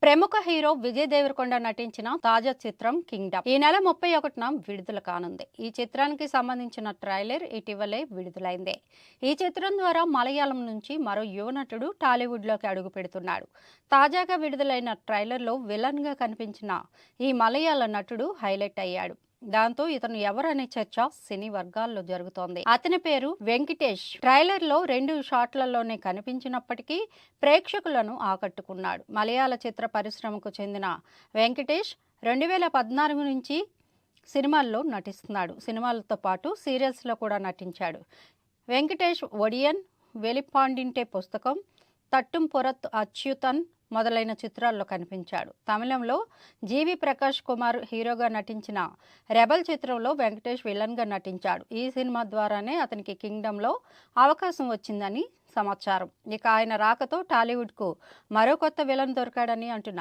ప్రముఖ హీరో విజయ్ దేవరకొండ నటించిన తాజా చిత్రం కింగ్డమ్ ఈ నెల 31న విడుదల కానుంది. ఈ చిత్రానికి సంబంధించిన ట్రైలర్ ఇటీవలే విడుదలైంది. ఈ చిత్రం ద్వారా మలయాళం నుంచి మరో యువ నటుడు టాలీవుడ్ లోకి అడుగు పెడుతున్నాడు. తాజాగా విడుదలైన ట్రైలర్లో విలన్ గా కనిపించిన ఈ మలయాళ నటుడు హైలైట్ అయ్యాడు. దాంతో ఇతను ఎవరనే చర్చ సినీ వర్గాల్లో జరుగుతోంది. అతని పేరు వెంకటేష్. ట్రైలర్ లో 2 షాట్లలోనే కనిపించినప్పటికీ ప్రేక్షకులను ఆకట్టుకున్నాడు. మలయాళ చిత్ర పరిశ్రమకు చెందిన వెంకటేష్ 2014 నుంచి సినిమాల్లో నటిస్తున్నాడు. సినిమాలతో పాటు సీరియల్స్ లో కూడా నటించాడు. వెంకటేష్ ఒడియన్, వెలిపాండింటే పుస్తకం, తట్టుం పొరత్ అచ్యుతన్ మొదలైన చిత్రాల్లో కనిపించాడు. తమిళంలో జీవి ప్రకాష్ కుమార్ హీరోగా నటించిన రెబల్ చిత్రంలో వెంకటేష్ విలన్ గా నటించాడు. ఈ సినిమా ద్వారానే అతనికి కింగ్డమ్లో అవకాశం వచ్చిందని సమాచారం. ఇక ఆయన రాకతో టాలీవుడ్ కు మరో కొత్త విలన్ దొరికాడని అంటున్నారు.